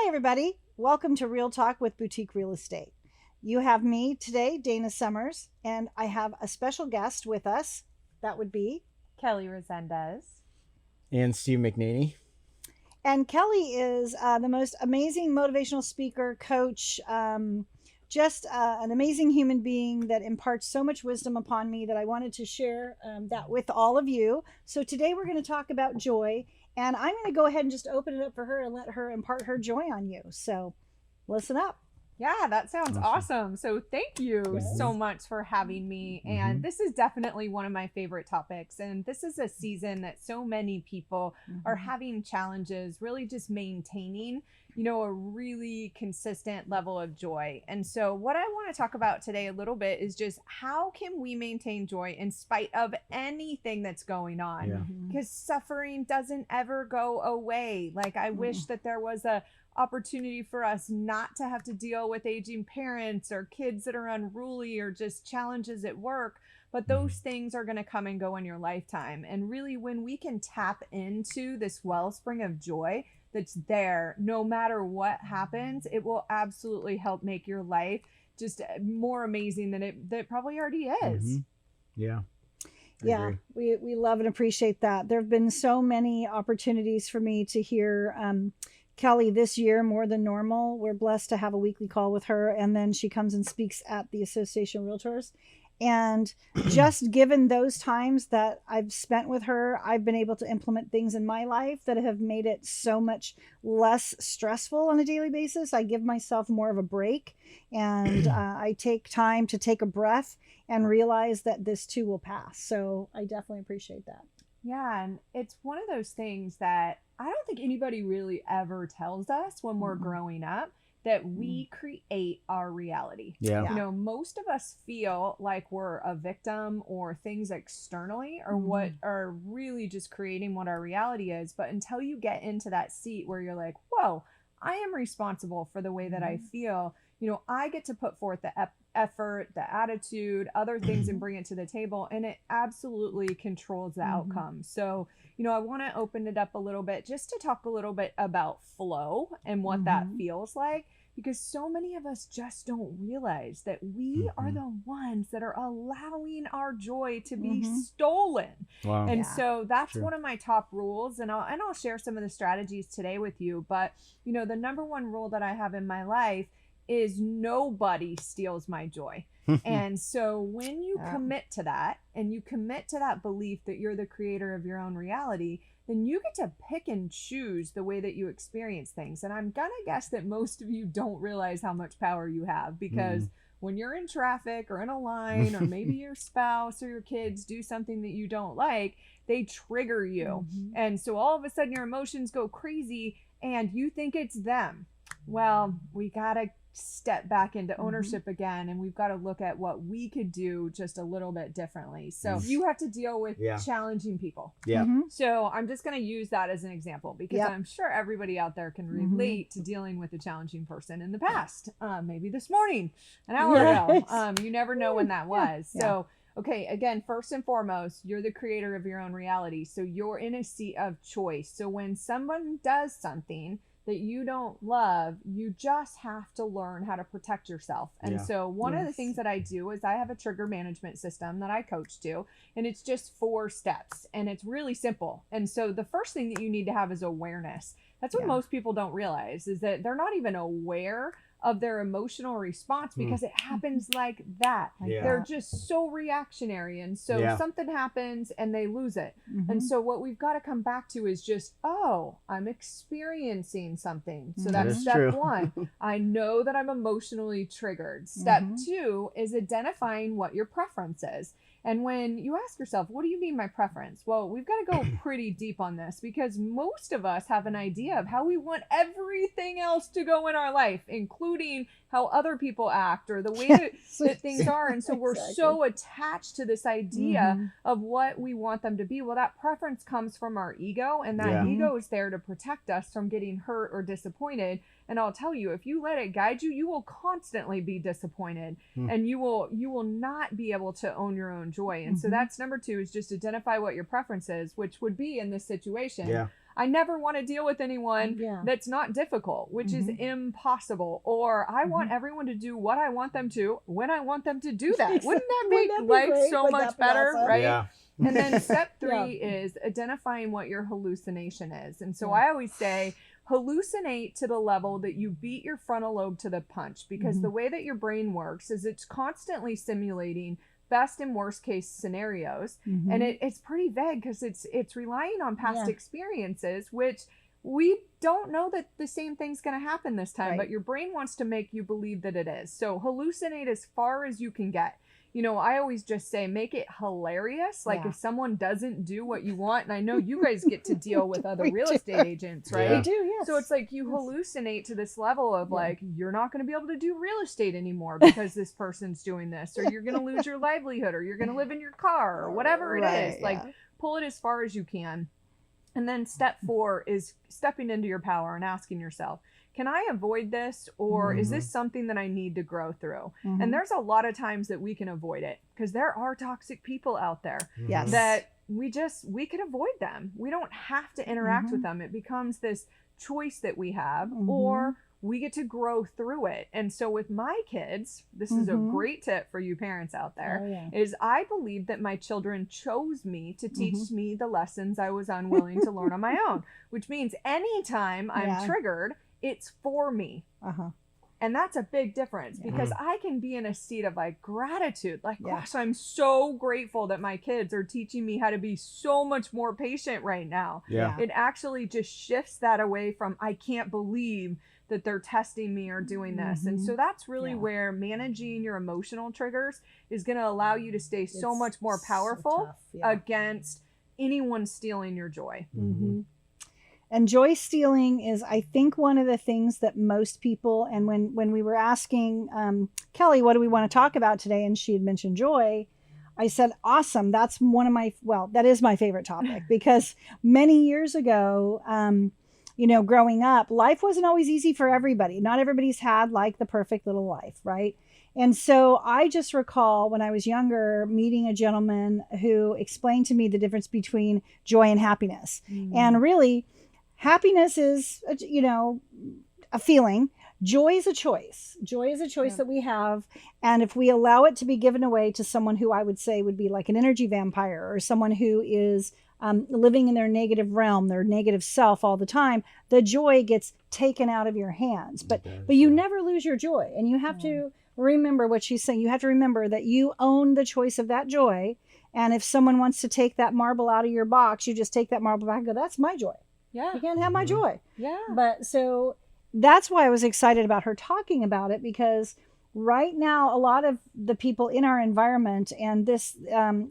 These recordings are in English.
Hi, everybody. Welcome to Real Talk with Boutique Real Estate. You have me today, Dana Summers, and I have a special guest with us. That would be. Kelly Resendez. And Steve McNaney. And Kelly is the most amazing motivational speaker, coach, just an amazing human being that imparts so much wisdom upon me that I wanted to share that with all of you. So today we're going to talk about joy. And I'm going to go ahead and just open it up for her and let her impart her joy on you. So listen up. Yeah, that sounds awesome. So thank you so much for having me. And this is definitely one of my favorite topics. And this is a season that so many people are having challenges, really just maintaining, a really consistent level of joy. And so what I want to talk about today a little bit is just how can we maintain joy in spite of anything that's going on? Yeah. Because suffering doesn't ever go away. Like I wish that there was a opportunity for us not to have to deal with aging parents or kids that are unruly or just challenges at work. But those things are going to come and go in your lifetime. And really, when we can tap into this wellspring of joy that's there, no matter what happens, it will absolutely help make your life just more amazing than it probably already is. Yeah. Yeah, we love and appreciate that. There have been so many opportunities for me to hear Kelly this year more than normal. We're blessed to have a weekly call with her, and then she comes and speaks at the Association of Realtors. And just given those times that I've spent with her, I've been able to implement things in my life that have made it so much less stressful on a daily basis. I give myself more of a break, and I take time to take a breath and realize that this too will pass. So I definitely appreciate that. Yeah, and it's one of those things that I don't think anybody really ever tells us when we're growing up, that we create our reality. Yeah. Most of us feel like we're a victim or things externally are what are really just creating what our reality is. But until you get into that seat where you're like, whoa, I am responsible for the way that I feel. I get to put forth the effort, the attitude, other things and bring it to the table. And it absolutely controls the outcome. So, I want to open it up a little bit just to talk a little bit about flow and what that feels like, because so many of us just don't realize that we are the ones that are allowing our joy to be stolen. Wow. And so that's one of my top rules. And I'll share some of the strategies today with you. But, the number one rule that I have in my life is nobody steals my joy. And so when you commit to that and you commit to that belief that you're the creator of your own reality, then you get to pick and choose the way that you experience things. And I'm going to guess that most of you don't realize how much power you have, because when you're in traffic or in a line, or maybe your spouse or your kids do something that you don't like, they trigger you. And so all of a sudden your emotions go crazy and you think it's them. Well, we got to step back into ownership again, and we've got to look at what we could do just a little bit differently. So you have to deal with challenging people. So I'm just going to use that as an example, because I'm sure everybody out there can relate to dealing with a challenging person in the past, maybe this morning, an hour ago. You never know when that was. So okay, again, first and foremost, you're the creator of your own reality. So you're in a seat of choice. So when someone does something that you don't love, you just have to learn how to protect yourself. And so one of the things that I do is I have a trigger management system that I coach to, and it's just 4 steps, and it's really simple. And so the first thing that you need to have is awareness. That's what most people don't realize, is that they're not even aware of their emotional response, because it happens like that. They're just so reactionary, and so something happens and they lose it. And so what we've got to come back to is just, I'm experiencing something. So that's step 1. I know that I'm emotionally triggered. Step 2 is identifying what your preference is. And when you ask yourself, what do you mean my preference? Well, we've got to go pretty deep on this, because most of us have an idea of how we want everything else to go in our life, including how other people act or the way that things are. And so we're so attached to this idea of what we want them to be. Well, that preference comes from our ego, and that ego is there to protect us from getting hurt or disappointed. And I'll tell you, if you let it guide you, you will constantly be disappointed, and you will not be able to own your own joy. And so that's number 2, is just identify what your preference is, which would be, in this situation, I never want to deal with anyone Yeah. that's not difficult, which is impossible. Or I want everyone to do what I want them to when I want them to do that. Wouldn't that make Wouldn't that be life great? so Wouldn't much that be better, awesome? right? Yeah. And then step 3 Yeah. is identifying what your hallucination is. And so Yeah. I always say, hallucinate to the level that you beat your frontal lobe to the punch, because the way that your brain works is it's constantly simulating best and worst case scenarios. And it's pretty vague because it's relying on past Yeah. experiences, which we don't know that the same thing's going to happen this time, Right. but your brain wants to make you believe that it is. So hallucinate as far as you can get. You know, I always just say, make it hilarious. Like Yeah. if someone doesn't do what you want, and I know you guys get to deal with other We real do. estate agents, right? Yeah. We do, yes. So it's like you Yes. hallucinate to this level of Yeah. like, you're not going to be able to do real estate anymore because this person's doing this, or you're going to lose your livelihood, or you're going to live in your car, or whatever it Right, is. Like, yeah. pull it as far as you can. And then step 4 is stepping into your power and asking yourself, can I avoid this, or is this something that I need to grow through? And there's a lot of times that we can avoid it because there are toxic people out there Yes. that we could avoid them. We don't have to interact with them. It becomes this choice that we have, or we get to grow through it. And so with my kids, this is a great tip for you parents out there, Oh, yeah. is I believe that my children chose me to teach me the lessons I was unwilling to learn on my own, which means anytime I'm Yeah. triggered, it's for me. Uh-huh. And that's a big difference because I can be in a seat of like gratitude. Like, Yeah. gosh, I'm so grateful that my kids are teaching me how to be so much more patient right now. Yeah. It actually just shifts that away from, I can't believe that they're testing me or doing this. And so that's really Yeah. where managing your emotional triggers is going to allow you to stay so It's much more so powerful tough, yeah. against anyone stealing your joy. And joy stealing is, I think, one of the things that most people, and when we were asking Kelly, what do we want to talk about today? And she had mentioned joy. I said, awesome. That's that is my favorite topic because many years ago, growing up, life wasn't always easy for everybody. Not everybody's had like the perfect little life, right? And so I just recall when I was younger meeting a gentleman who explained to me the difference between joy and happiness. And really, happiness is, a feeling. Joy is a choice. Joy is a choice that we have. And if we allow it to be given away to someone who I would say would be like an energy vampire, or someone who is living in their negative realm, their negative self all the time, the joy gets taken out of your hands. But you never lose your joy. And you have to remember what she's saying. You have to remember that you own the choice of that joy. And if someone wants to take that marble out of your box, you just take that marble back and go, that's my joy. Yeah. You can't have my joy. Yeah. But so that's why I was excited about her talking about it, because right now, a lot of the people in our environment, and this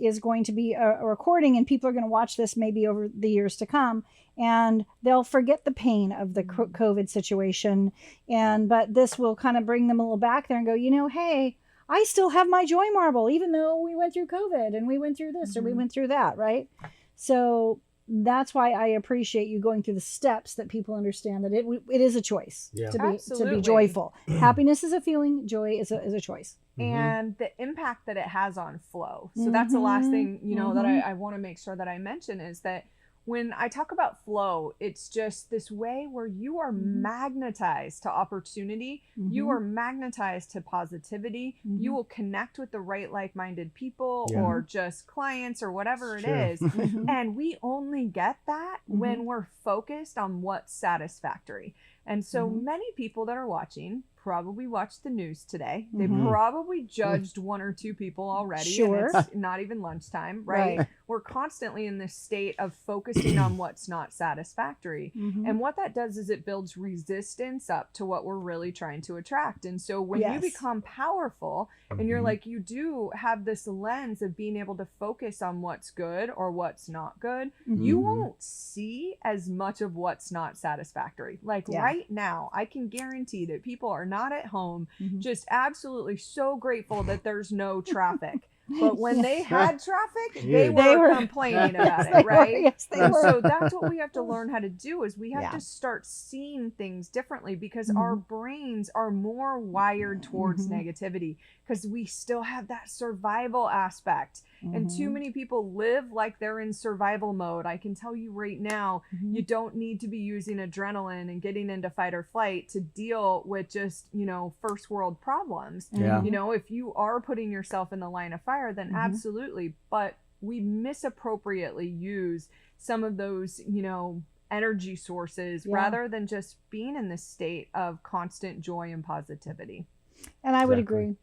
is going to be a recording, and people are going to watch this maybe over the years to come, and they'll forget the pain of the COVID situation. But this will kind of bring them a little back there and go, hey, I still have my joy marble, even though we went through COVID and we went through this or we went through that, right? So that's why I appreciate you going through the steps that people understand that it is a choice to be Absolutely. joyful. Happiness is a feeling, joy is a choice. And the impact that it has on flow. So that's the last thing, that I want to make sure that I mention is that when I talk about flow, it's just this way where you are magnetized to opportunity. You are magnetized to positivity. You will connect with the right like-minded people or just clients or whatever it is. And we only get that when we're focused on what's satisfactory. And so many people that are watching probably watched the news today. They probably judged one or two people already. And it's not even lunchtime, right? We're constantly in this state of focusing on what's not satisfactory. And what that does is it builds resistance up to what we're really trying to attract. And so when you become powerful and you're like, you do have this lens of being able to focus on what's good or what's not good, you won't see as much of what's not satisfactory. Like right now, I can guarantee that people are not at home just absolutely so grateful that there's no traffic. But when they had traffic, they Huge. were complaining about Yes, it, right? Yes, they And were. so that's what we have to learn how to do is we have Yeah. to start seeing things differently because Mhm. our brains are more wired towards Mhm. negativity because we still have that survival aspect. And too Mhm. many people live like they're in survival mode. I can tell you right now, Mhm. you don't need to be using adrenaline and getting into fight or flight to deal with just, first world problems. Yeah. If you are putting yourself in the line of fire, then Mhm. absolutely. But we misappropriately use some of those, energy sources Yeah. rather than just being in this state of constant joy and positivity. And I would Exactly. agree.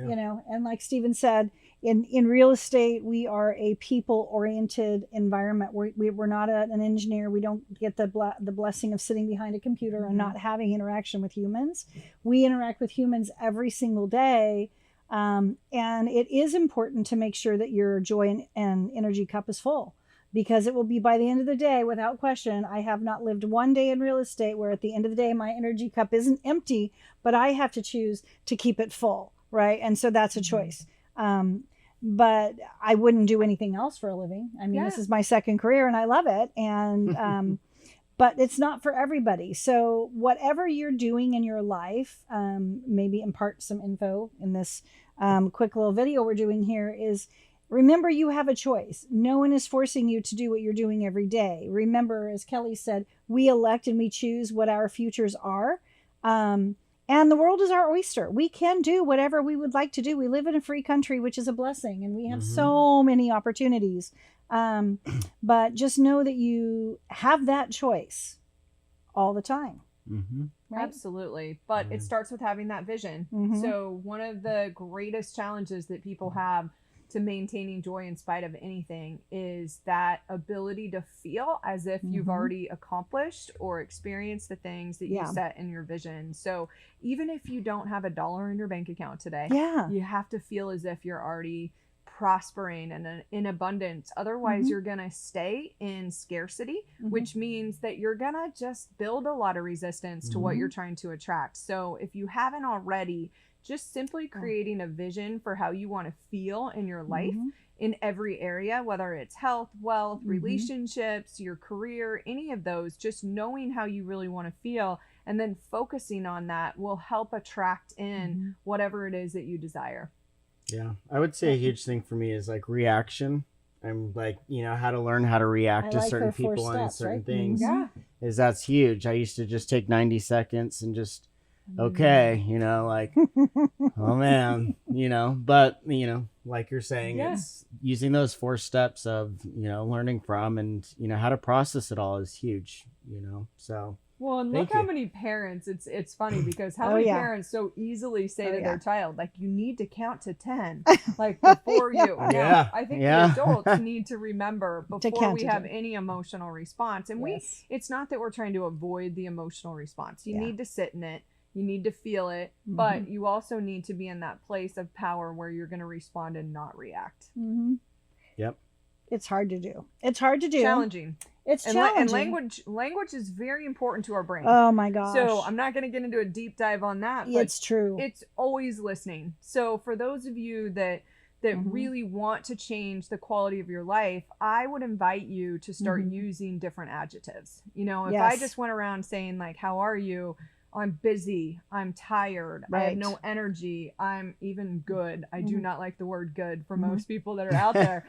Yeah. And like Stephen said, in real estate, we are a people-oriented environment. We're not an engineer. We don't get the blessing of sitting behind a computer and not having interaction with humans. We interact with humans every single day. And it is important to make sure that your joy and energy cup is full, because it will be by the end of the day, without question. I have not lived one day in real estate where at the end of the day, my energy cup isn't empty, but I have to choose to keep it full, right? And so that's a choice. But I wouldn't do anything else for a living. I mean, this is my second career and I love it. And, but it's not for everybody. So whatever you're doing in your life, maybe impart some info in this quick little video we're doing here is, remember, you have a choice. No one is forcing you to do what you're doing every day. Remember, as Kelly said, we elect and we choose what our futures are. And the world is our oyster. We can do whatever we would like to do. We live in a free country, which is a blessing, and we have so many opportunities. But just know that you have that choice all the time. Mm-hmm. Right? Absolutely. But it starts with having that vision. Mhm. So one of the greatest challenges that people have to maintaining joy in spite of anything is that ability to feel as if you've already accomplished or experienced the things that you set in your vision. So even if you don't have $1 in your bank account today, you have to feel as if you're already prospering and in abundance. Otherwise, you're going to stay in scarcity, which means that you're going to just build a lot of resistance to what you're trying to attract. So if you haven't already, just simply creating a vision for how you want to feel in your life in every area, whether it's health, wealth, relationships, your career, any of those, just knowing how you really want to feel and then focusing on that will help attract in whatever it is that you desire. Yeah. I would say a huge thing for me is like reaction. I'm like, how to learn how to react to certain people and certain things. Yeah. That's huge. I used to just take 90 seconds and just, okay, like, oh man, but, like you're saying, it's using those 4 steps of, learning from and, how to process it all is huge, so. Well, and look how many parents, it's funny because how many parents so easily say to their child, like, you need to count to 10, like before you. Now, I think the adults need to remember before we have any emotional response. And it's not that we're trying to avoid the emotional response. You need to sit in it. You need to feel it, but you also need to be in that place of power where you're going to respond and not react. Yep. It's hard to do. It's hard to do. Challenging. It's challenging. And language is very important to our brain. Oh my gosh. So I'm not going to get into a deep dive on that. But it's true. It's always listening. So for those of you that really want to change the quality of your life, I would invite you to start using different adjectives. If I just went around saying like, how are you? I'm busy. I'm tired. I have no energy. I'm even good. I do not like the word good for most people that are out there.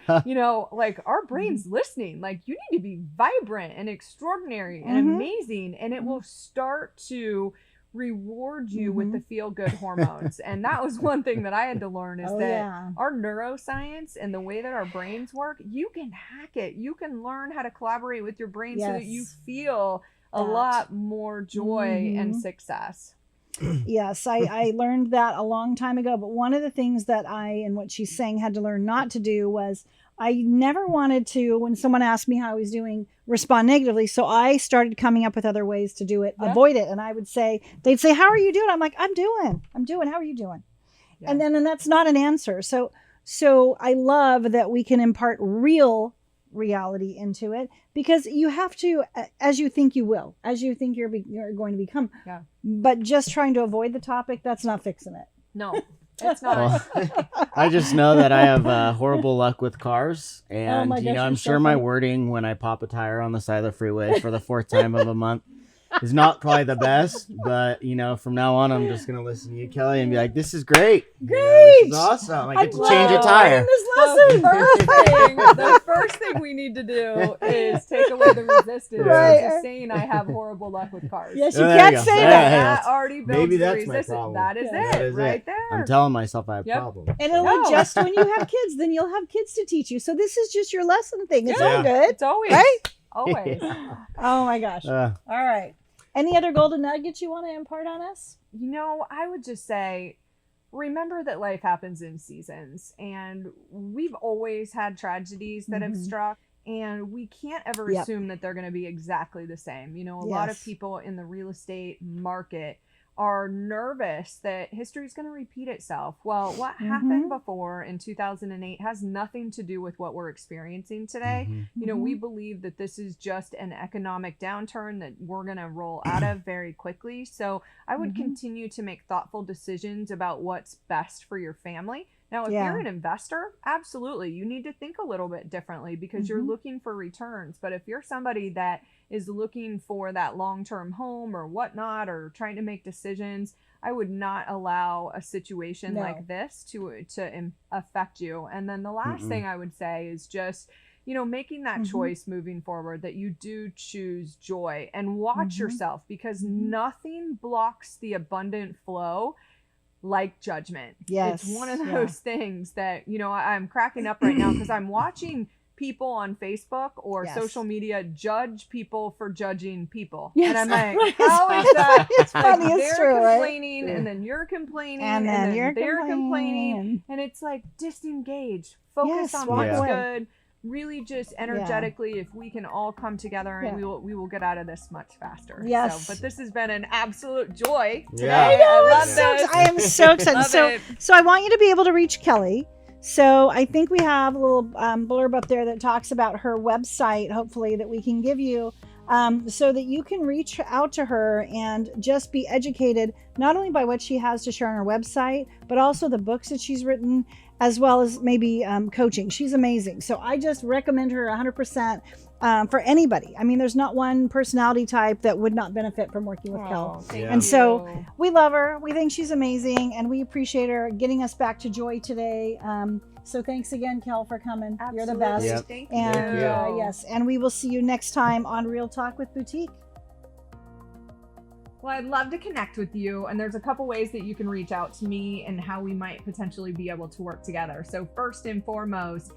Like our brain's listening. Like you need to be vibrant and extraordinary and amazing. And it will start to reward you with the feel-good hormones. And that was one thing that I had to learn is our neuroscience and the way that our brains work, you can hack it. You can learn how to collaborate with your brain so that you feel a lot more joy and success. Yes, I learned that a long time ago. But one of the things that and what she's saying, had to learn not to do was I never wanted to, when someone asked me how I was doing, respond negatively. So I started coming up with other ways to do it, avoid it. And I would say, they'd say, how are you doing? I'm like, I'm doing. How are you doing? Yeah. And that's not an answer. So I love that we can impart real reality into it, because you have to, as you think you will, as you think you're going to become. But just trying to avoid the topic, that's not fixing it. No. It's not. Well, I just know that I have horrible luck with cars, and my gosh, I'm you're sure so my funny. wording when I pop a tire on the side of the freeway for the 4th time of a month is not probably the best. But from now on, I'm just gonna listen to you, Kelly, and be like, "This is great, Great. this is awesome. I I'm get to glad change a you're tire." learning this lesson. The first thing we need to do is take away the resistance Right. to saying I have horrible luck with cars. Yes, you There can't you go. say Yeah, that. yeah. That already builds Maybe the that's my resistance. problem. That is Yeah. it, That is right it. there. I'm telling myself I have Yep. problems. And it'll No. adjust when you have kids. Then you'll have kids to teach you. So this is just your lesson thing. It's Yeah. all good. It's always, Right? always. Oh my gosh. All right. Any other golden nuggets you want to impart on us? I would just say, remember that life happens in seasons, and we've always had tragedies that have struck, and we can't ever Yep. assume that they're going to be exactly the same. A lot of Yes. people in the real estate market are nervous that history is going to repeat itself. Well, what happened before in 2008 has nothing to do with what we're experiencing today. We believe that this is just an economic downturn that we're going to roll out of very quickly. So I would continue to make thoughtful decisions about what's best for your family. Now, if you're an investor, absolutely, you need to think a little bit differently because you're looking for returns. But if you're somebody that is looking for that long-term home or whatnot, or trying to make decisions, I would not allow a situation like this to affect you. And then the last thing I would say is just, making that choice moving forward, that you do choose joy, and watch yourself, because nothing blocks the abundant flow like judgment. Yes. It's one of those things that, I'm cracking up right now because I'm watching people on Facebook or social media judge people for judging people. Yes. And I'm like, how is that? It's funny. Like, It's they're true, right? complaining, and then you're complaining, And then they're you're complaining. And it's like, disengage. Focus Yes, on walk what's away. good. Really just energetically, if we can all come together, and we will get out of this much faster. Yes. But this has been an absolute joy today. Yeah. I love So this. I am so excited. Love so it. so I want you to be able to reach Kelly. So I think we have a little blurb up there that talks about her website, hopefully, that we can give you, so that you can reach out to her and just be educated, not only by what she has to share on her website, but also the books that she's written, as well as maybe coaching. She's amazing. So I just recommend her 100% for anybody. I mean, there's not one personality type that would not benefit from working with Kel. Thank And so you. we love her. We think she's amazing, and we appreciate her getting us back to joy today. So thanks again, Kel, for coming. You're the best. Yep. Thank And you. yes, and we will see you next time on Real Talk with Boutique. Well, I'd love to connect with you, and there's a couple ways that you can reach out to me and how we might potentially be able to work together. So first and foremost,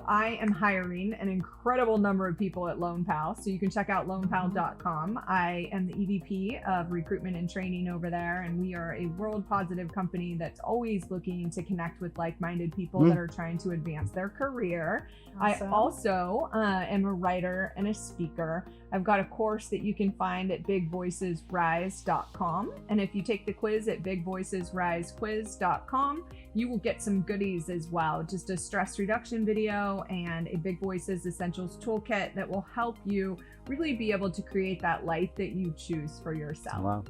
I am hiring an incredible number of people at LoanPal, so you can check out loanpal.com. I am the EVP of recruitment and training over there, and we are a world positive company that's always looking to connect with like-minded people that are trying to advance their career. Awesome. I also am a writer and a speaker. I've got a course that you can find at bigvoicesrise.com. And if you take the quiz at bigvoicesrisequiz.com, you will get some goodies as well. Just a stress reduction video and a Big Voices Essentials toolkit that will help you really be able to create that life that you choose for yourself. Wow.